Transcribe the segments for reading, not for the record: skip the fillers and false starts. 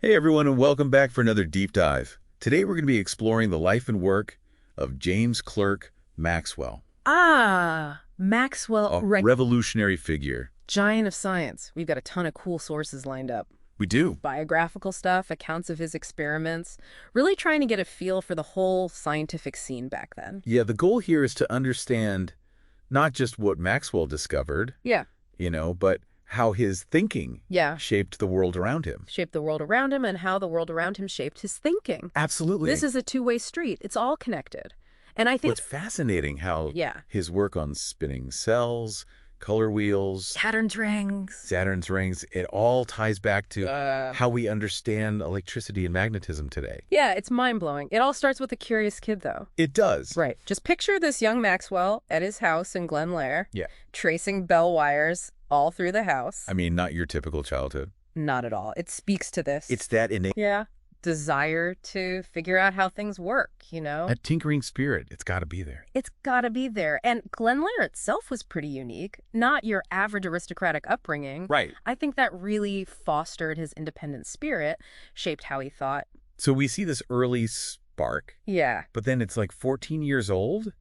Hey everyone, and welcome back for another deep dive. Today we're going to be exploring the life and work of James Clerk Maxwell, Maxwell, a revolutionary figure. giant of science. We've got a ton of cool sources lined up. We do. Biographical stuff, accounts of his experiments, really trying to get a feel for the whole scientific scene back then. Yeah, the goal here is to understand not just what Maxwell discovered, Yeah. but how his thinking Yeah. shaped the world around him. Shaped the world around him and how the world around him shaped his thinking. Absolutely. This is a two-way street. It's all connected. And I think It's fascinating how Yeah. his work on spinning cells, color wheels, Saturn's rings. it all ties back to how we understand electricity and magnetism today. Yeah, it's mind-blowing. It all starts with a curious kid, though. It does. Right. Just picture this young Maxwell at his house in Glen Lair. Yeah. Tracing bell wires all through the house. I mean, not your typical childhood. Not at all. It speaks to this. It's that innate, Yeah. Desire to figure out how things work, that tinkering spirit. It's got to be there. It's got to be there. And Glen Lair itself was pretty unique. Not your average aristocratic upbringing. Right. I think that really fostered his independent spirit, shaped how he thought. So we see this early spark, Yeah. but then it's like 14 years old.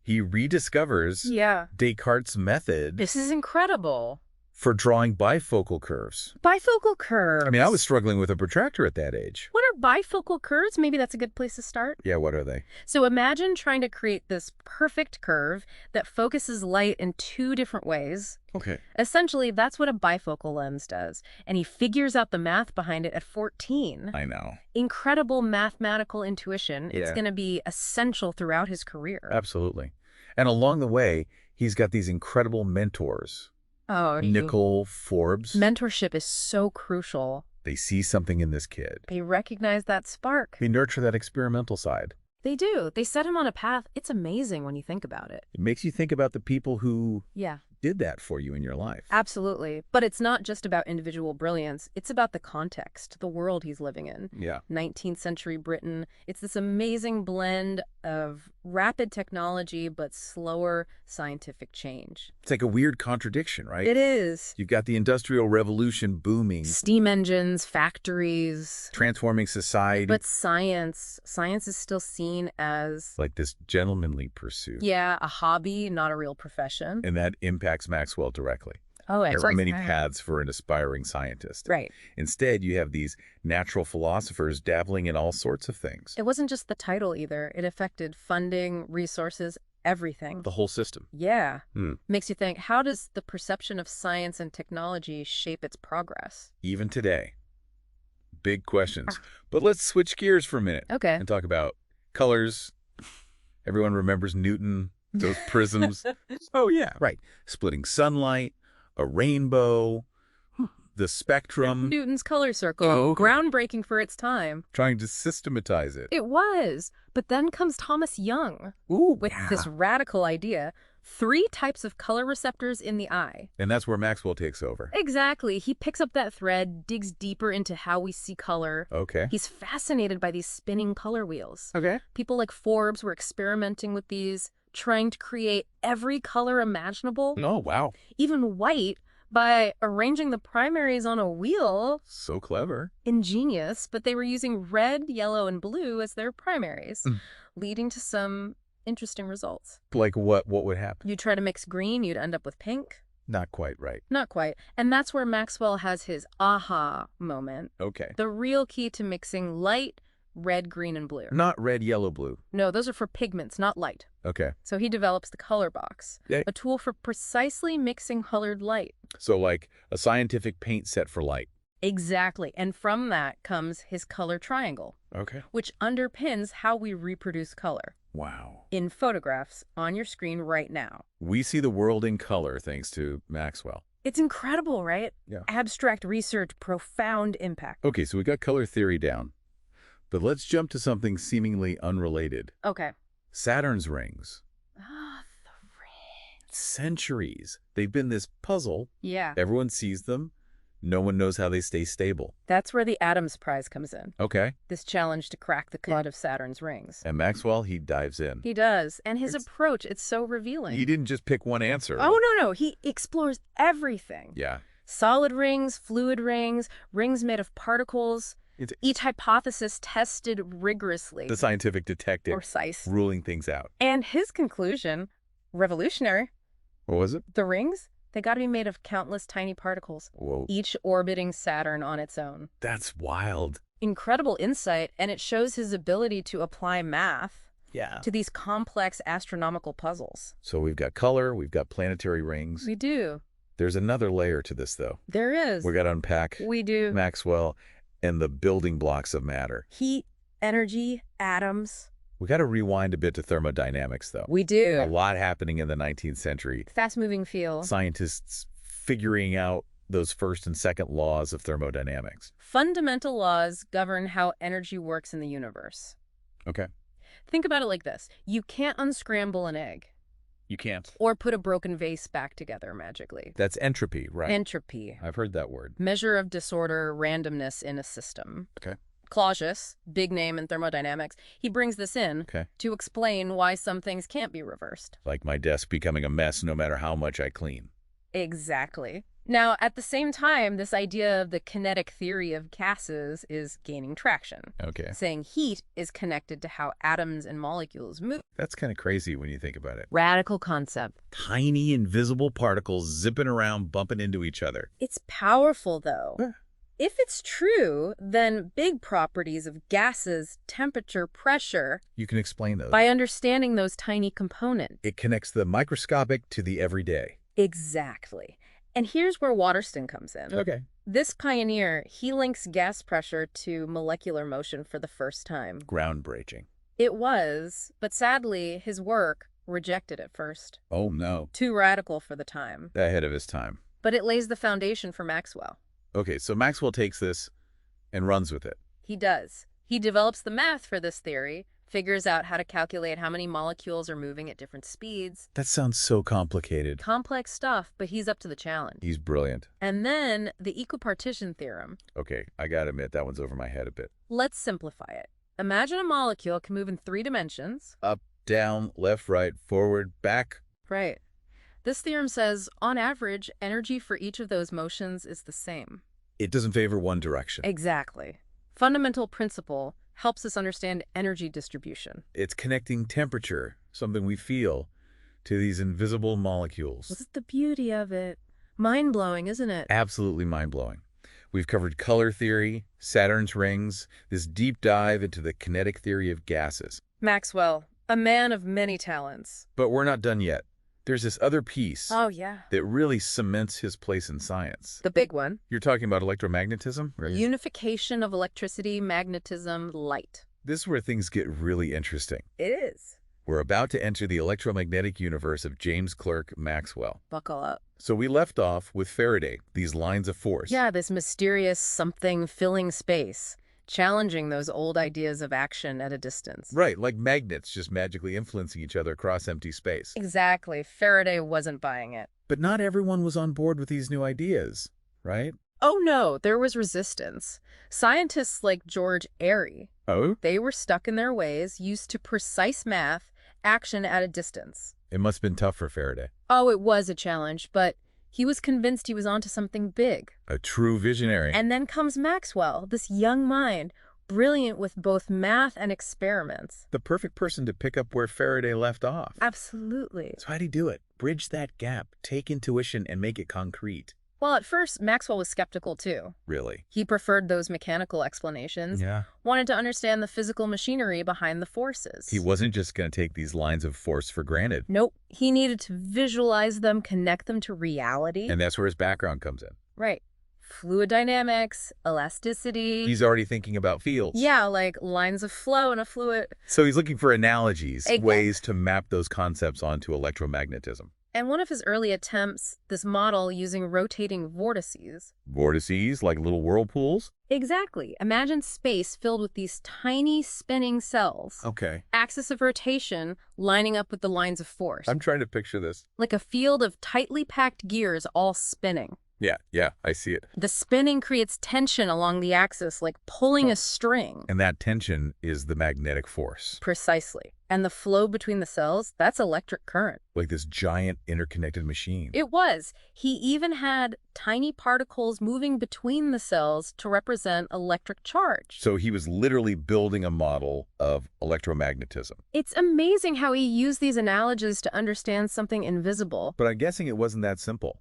He rediscovers Yeah. Descartes' method This is incredible. for drawing bifocal curves. Bifocal curves. I mean, I was struggling with a protractor at that age. What are bifocal curves? Maybe that's a good place to start. Yeah, what are they? So imagine trying to create this perfect curve that focuses light in two different ways. Okay. Essentially, that's what a bifocal lens does. And he figures out the math behind it at 14. I know. Incredible mathematical intuition. It's Yeah. going to be essential throughout his career. Absolutely. And along the way, he's got these incredible mentors. Oh, Nickel, Forbes. mentorship is so crucial. They see something in this kid. They recognize that spark. They nurture that experimental side. They do. They set him on a path. It's amazing when you think about it. It makes you think about the people who Yeah. did that for you in your life. Absolutely. But it's not just about individual brilliance. It's about the context, the world he's living in. Yeah. 19th century Britain. It's this amazing blend of rapid technology but slower scientific change. It's like a weird contradiction, right? It is. You've got the Industrial Revolution booming, Steam engines, factories. transforming society, But science is still seen as, like this gentlemanly pursuit. yeah, a hobby, not a real profession. And that impacts Maxwell directly. Oh, There are many paths for an aspiring scientist. Right. Instead, you have these natural philosophers dabbling in all sorts of things. It wasn't just the title either. It affected funding, resources, everything. The whole system. Yeah. Hmm. Makes you think, how does the perception of science and technology shape its progress? Even today. Big questions. But let's switch gears for a minute Okay. and talk about colors. Everyone remembers Newton, those prisms. Oh, yeah. Right. Splitting sunlight, a rainbow, the spectrum, Newton's color circle. Oh, okay. Groundbreaking for its time. trying to systematize it. It was. But then comes Thomas Young Ooh, with this radical idea. 3 types of color receptors in the eye. And that's where Maxwell takes over. Exactly. He picks up that thread, digs deeper into how we see color. Okay. He's fascinated by these spinning color wheels. Okay. People like Forbes were experimenting with these, trying to create every color imaginable, Oh, wow. even white, by arranging the primaries on a wheel. So clever. Ingenious, but they were using red, yellow, and blue as their primaries, leading to some interesting results. Like what would happen? You try to mix green, you'd end up with pink. Not quite right. Not quite. And that's where Maxwell has his aha moment. Okay. The real key to mixing light, red, green, and blue. Not red, yellow, blue. No, those are for pigments, not light. Okay. So he develops the color box, Yeah. a tool for precisely mixing colored light. So like a scientific paint set for light. Exactly. And from that comes his color triangle, Okay. which underpins how we reproduce color. Wow. In photographs on your screen right now. We see the world in color thanks to Maxwell. It's incredible, right? Yeah. Abstract research, profound impact. Okay, so we got color theory down. But let's jump to something seemingly unrelated. Okay. Saturn's rings. Ah, the ring. Centuries. They've been this puzzle. Yeah. Everyone sees them. No one knows how they stay stable. That's where the Adams Prize comes in. Okay. This challenge to crack the code of Saturn's rings. And Maxwell, he dives in. He does. And his approach, it's so revealing. He didn't just pick one answer. Oh, no. He explores everything. Yeah. Solid rings, fluid rings, rings made of particles. Each hypothesis tested rigorously. The scientific detective Precise. ruling things out. And his conclusion, revolutionary. What was it? The rings, they got to be made of countless tiny particles, Whoa. each orbiting Saturn on its own. That's wild. Incredible insight, and it shows his ability to apply math to these complex astronomical puzzles. So we've got color, we've got planetary rings. We do. There's another layer to this, though. There is. We got to unpack We do. Maxwell and the building blocks of matter. Heat, energy, atoms. We got to rewind a bit to thermodynamics, though. We do. A lot happening in the 19th century. Fast-moving field. Scientists figuring out those first and second laws of thermodynamics. Fundamental laws govern how energy works in the universe. Okay. Think about it like this. You can't unscramble an egg. You can't. Or put a broken vase back together magically. That's entropy, right? Entropy. I've heard that word. Measure of disorder, randomness in a system. Okay. Clausius, big name in thermodynamics, he brings this in to explain why some things can't be reversed. Like my desk becoming a mess no matter how much I clean. Exactly. Now, at the same time, this idea of the kinetic theory of gases is gaining traction. Okay. Saying heat is connected to how atoms and molecules move. That's kind of crazy when you think about it. Radical concept. Tiny, invisible particles zipping around, bumping into each other. It's powerful, though. Yeah. If it's true, then big properties of gases, temperature, pressure... You can explain those. By understanding those tiny components. It connects the microscopic to the everyday. Exactly. And here's where Waterston comes in. Okay. This pioneer, he links gas pressure to molecular motion for the first time. Groundbreaking. It was, but sadly, his work rejected at first. Oh, no. Too radical for the time. Ahead of his time. But it lays the foundation for Maxwell. Okay, so Maxwell takes this and runs with it. He does. He develops the math for this theory, figures out how to calculate how many molecules are moving at different speeds. That sounds so complicated. Complex stuff, but he's up to the challenge. He's brilliant. And then the equipartition theorem. Okay, I gotta admit, that one's over my head a bit. Let's simplify it. Imagine a molecule can move in 3 dimensions. Up, down, left, right, forward, back. Right. This theorem says, on average, energy for each of those motions is the same. It doesn't favor one direction. Exactly. Fundamental principle helps us understand energy distribution. It's connecting temperature, something we feel, to these invisible molecules. What's the beauty of it? Mind-blowing, isn't it? Absolutely mind-blowing. We've covered color theory, Saturn's rings, this deep dive into the kinetic theory of gases. Maxwell, a man of many talents. But we're not done yet. There's this other piece that really cements his place in science. The big one. You're talking about electromagnetism, right? Unification of electricity, magnetism, light. This is where things get really interesting. It is. We're about to enter the electromagnetic universe of James Clerk Maxwell. Buckle up. So we left off with Faraday, these lines of force. Yeah, this mysterious something filling space, challenging those old ideas of action at a distance. Right, like magnets just magically influencing each other across empty space. Exactly. Faraday wasn't buying it. But not everyone was on board with these new ideas, right? Oh no, there was resistance. Scientists like George Airy, they were stuck in their ways, used to precise math, action at a distance. It must have been tough for Faraday. Oh, it was a challenge, but he was convinced he was onto something big. A true visionary. And then comes Maxwell, this young mind, brilliant with both math and experiments. The perfect person to pick up where Faraday left off. Absolutely. So how'd he do it? Bridge that gap, take intuition and make it concrete. Well, at first, Maxwell was skeptical too. Really? He preferred those mechanical explanations. Yeah. Wanted to understand the physical machinery behind the forces. He wasn't just going to take these lines of force for granted. Nope. He needed to visualize them, connect them to reality. And that's where his background comes in. Right. Fluid dynamics, elasticity. He's already thinking about fields. Yeah, like lines of flow in a fluid. So he's looking for analogies, ways to map those concepts onto electromagnetism. And one of his early attempts, this model using rotating vortices. Vortices, like little whirlpools? Exactly. Imagine space filled with these tiny spinning cells. Okay. Axis of rotation lining up with the lines of force. I'm trying to picture this. Like a field of tightly packed gears all spinning. Yeah, I see it. The spinning creates tension along the axis, like pulling a string. And that tension is the magnetic force. Precisely. And the flow between the cells, that's electric current. Like this giant interconnected machine. It was. He even had tiny particles moving between the cells to represent electric charge. So he was literally building a model of electromagnetism. It's amazing how he used these analogies to understand something invisible. But I'm guessing it wasn't that simple.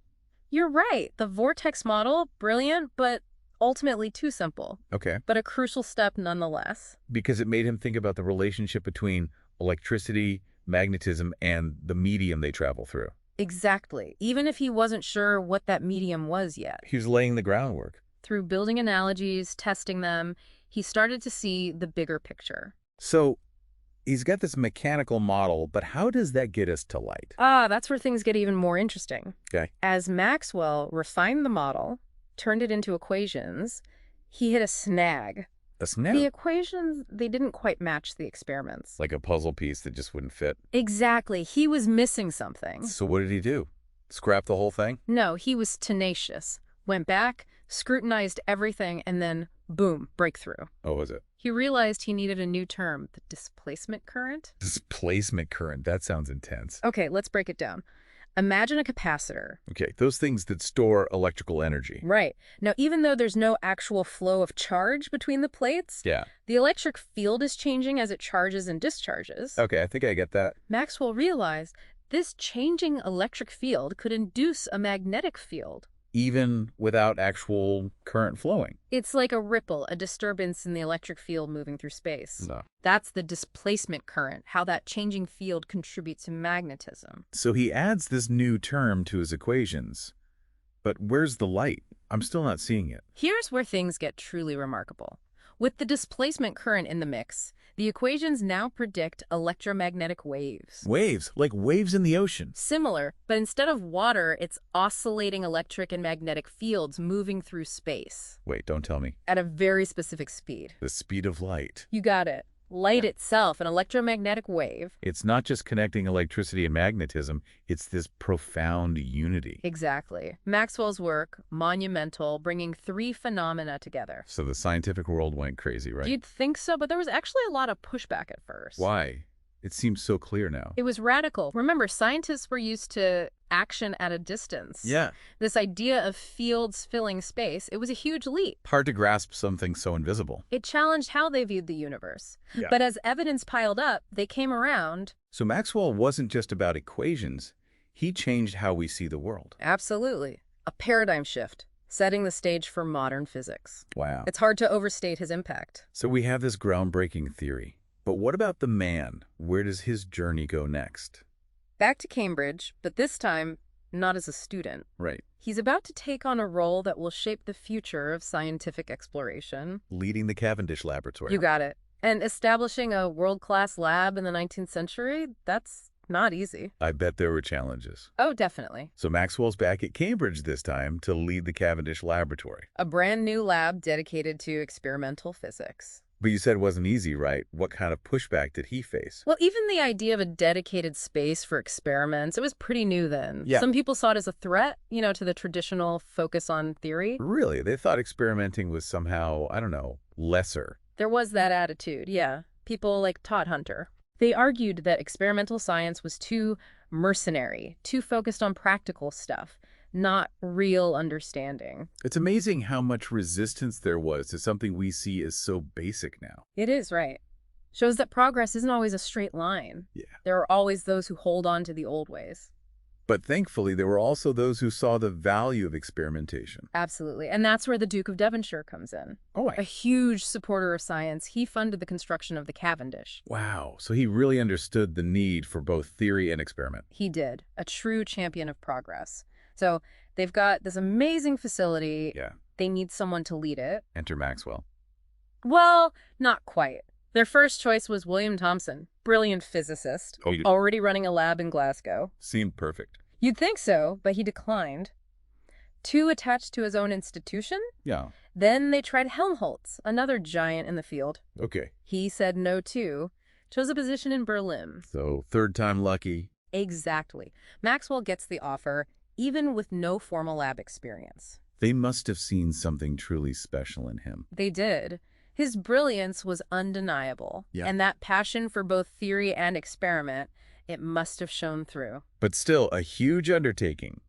You're right. The vortex model, brilliant, but ultimately too simple. Okay. But a crucial step nonetheless. Because it made him think about the relationship between electricity, magnetism, and the medium they travel through. Exactly. Even if he wasn't sure what that medium was yet. He was laying the groundwork. Through building analogies, testing them, he started to see the bigger picture. So he's got this mechanical model, but how does that get us to light? That's where things get even more interesting. Okay. As Maxwell refined the model, turned it into equations, he hit a snag. A snag? The equations, they didn't quite match the experiments. Like a puzzle piece that just wouldn't fit? Exactly. He was missing something. So what did he do? Scrap the whole thing? No, he was tenacious. Went back, scrutinized everything, and then, boom, breakthrough. Oh, was it? He realized he needed a new term, the displacement current. Displacement current. That sounds intense. Okay, let's break it down. Imagine a capacitor. Okay, those things that store electrical energy. Right. Now, even though there's no actual flow of charge between the plates, Yeah. the electric field is changing as it charges and discharges. Okay, I think I get that. Maxwell realized this changing electric field could induce a magnetic field. Even without actual current flowing. It's like a ripple, a disturbance in the electric field moving through space. No. That's the displacement current, how that changing field contributes to magnetism. So he adds this new term to his equations. But where's the light? I'm still not seeing it. Here's where things get truly remarkable. With the displacement current in the mix, the equations now predict electromagnetic waves. Waves, like waves in the ocean. Similar, but instead of water, it's oscillating electric and magnetic fields moving through space. Wait, don't tell me. At a very specific speed. The speed of light. You got it. Light itself, an electromagnetic wave. It's not just connecting electricity and magnetism, it's this profound unity. Exactly. Maxwell's work, monumental, bringing three phenomena together. So the scientific world went crazy, right? You'd think so, but there was actually a lot of pushback at first. Why? It seems so clear now. It was radical. Remember, scientists were used to action at a distance. Yeah. This idea of fields filling space, it was a huge leap. Hard to grasp something so invisible. It challenged how they viewed the universe. Yeah. But as evidence piled up, they came around. So Maxwell wasn't just about equations. He changed how we see the world. Absolutely. A paradigm shift, setting the stage for modern physics. Wow. It's hard to overstate his impact. So we have this groundbreaking theory. But what about the man? Where does his journey go next? Back to Cambridge, but this time, not as a student. Right. He's about to take on a role that will shape the future of scientific exploration. Leading the Cavendish Laboratory. You got it. And establishing a world-class lab in the 19th century, that's not easy. I bet there were challenges. Oh, definitely. So Maxwell's back at Cambridge this time to lead the Cavendish Laboratory. A brand new lab dedicated to experimental physics. But you said it wasn't easy, right? What kind of pushback did he face? Well, even the idea of a dedicated space for experiments, it was pretty new then. Yeah. Some people saw it as a threat, to the traditional focus on theory. Really? They thought experimenting was somehow, I don't know, lesser. There was that attitude, yeah. People like Todd Hunter. They argued that experimental science was too mercenary, too focused on practical stuff, not real understanding. It's amazing how much resistance there was to something we see as so basic now. It is, right. Shows that progress isn't always a straight line. Yeah. There are always those who hold on to the old ways. But thankfully, there were also those who saw the value of experimentation. Absolutely. And that's where the Duke of Devonshire comes in. Oh, A huge supporter of science, he funded the construction of the Cavendish. wow. So he really understood the need for both theory and experiment. He did. A true champion of progress. So they've got this amazing facility. Yeah. They need someone to lead it. Enter Maxwell. Well, not quite. Their first choice was William Thomson, brilliant physicist, already running a lab in Glasgow. Seemed perfect. You'd think so, but he declined. Too attached to his own institution? Yeah. Then they tried Helmholtz, another giant in the field. Okay. He said no too, chose a position in Berlin. So third time lucky. Exactly. Maxwell gets the offer, even with no formal lab experience. They must have seen something truly special in him. They did. His brilliance was undeniable, and that passion for both theory and experiment, it must have shown through. But still, a huge undertaking.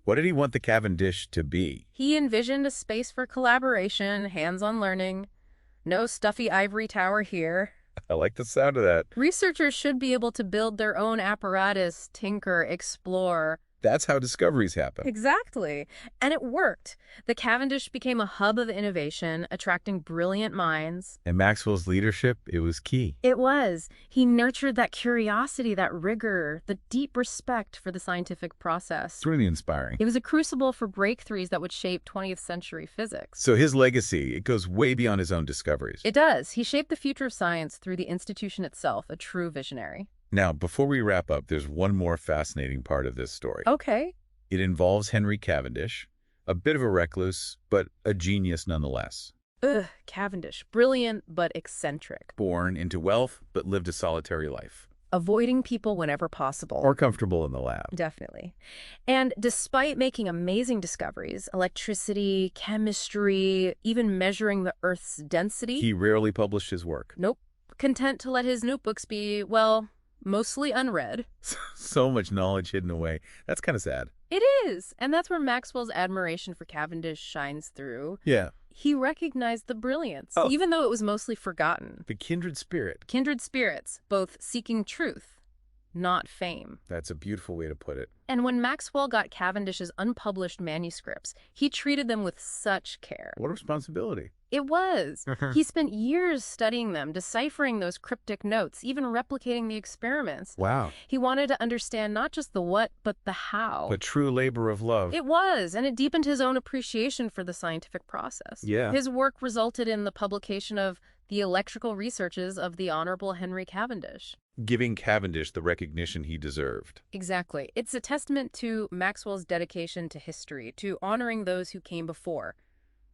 What did he want the Cavendish to be? He envisioned a space for collaboration, hands-on learning. No stuffy ivory tower here. I like the sound of that. Researchers should be able to build their own apparatus, tinker, explore. That's how discoveries happen. Exactly. And it worked. The Cavendish became a hub of innovation, attracting brilliant minds. And Maxwell's leadership, it was key. It was. He nurtured that curiosity, that rigor, the deep respect for the scientific process. It's really inspiring. It was a crucible for breakthroughs that would shape 20th century physics. So his legacy, it goes way beyond his own discoveries. It does. He shaped the future of science through the institution itself, a true visionary. Now, before we wrap up, there's one more fascinating part of this story. Okay. It involves Henry Cavendish, a bit of a recluse, but a genius nonetheless. Cavendish. Brilliant, but eccentric. Born into wealth, but lived a solitary life. Avoiding people whenever possible. Or comfortable in the lab. Definitely. And despite making amazing discoveries, electricity, chemistry, even measuring the Earth's density... He rarely published his work. Nope. Content to let his notebooks be, well, mostly unread. So much knowledge hidden away. That's kind of sad. It is. And that's where Maxwell's admiration for Cavendish shines through. Yeah. He recognized the brilliance, Oh. even though it was mostly forgotten. The kindred spirit. Kindred spirits, both seeking truth, not fame. That's a beautiful way to put it. And when Maxwell got Cavendish's unpublished manuscripts, he treated them with such care. What a responsibility. It was. He spent years studying them, deciphering those cryptic notes, even replicating the experiments. Wow. He wanted to understand not just the what, but the how. A true labor of love. It was, and it deepened his own appreciation for the scientific process. Yeah. His work resulted in the publication of the electrical researches of the Honorable Henry Cavendish. Giving Cavendish the recognition he deserved. Exactly. It's a testament to Maxwell's dedication to history, to honoring those who came before.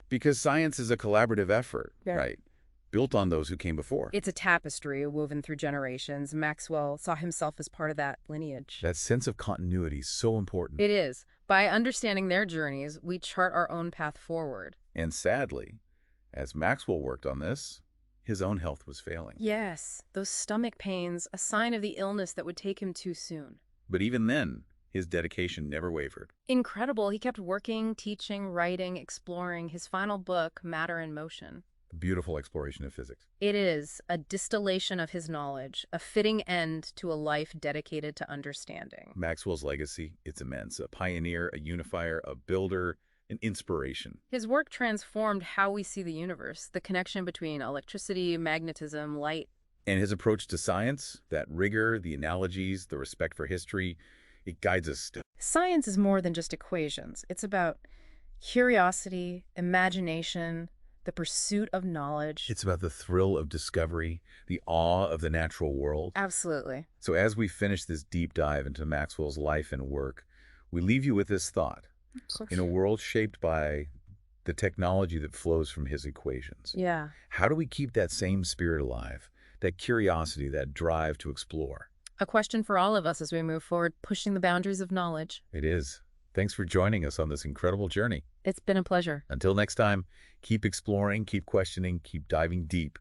Because science is a collaborative effort, Yeah. right? Built on those who came before. It's a tapestry woven through generations. Maxwell saw himself as part of that lineage. That sense of continuity is so important. It is. By understanding their journeys, we chart our own path forward. And sadly, as Maxwell worked on this, his own health was failing. Yes, those stomach pains, a sign of the illness that would take him too soon. But even then, his dedication never wavered. Incredible. He kept working, teaching, writing, exploring. His final book, Matter in Motion. A beautiful exploration of physics. It is a distillation of his knowledge, a fitting end to a life dedicated to understanding. Maxwell's legacy, it's immense. A pioneer, a unifier, a builder, an inspiration. His work transformed how we see the universe, the connection between electricity, magnetism, light. And his approach to science, that rigor, the analogies, the respect for history, it guides us still. Science is more than just equations. It's about curiosity, imagination, the pursuit of knowledge. It's about the thrill of discovery, the awe of the natural world. Absolutely. So as we finish this deep dive into Maxwell's life and work, we leave you with this thought. In a world shaped by the technology that flows from his equations, Yeah. how do we keep that same spirit alive, that curiosity, that drive to explore? A question for all of us as we move forward, pushing the boundaries of knowledge. It is. Thanks for joining us on this incredible journey. It's been a pleasure. Until next time, keep exploring, keep questioning, keep diving deep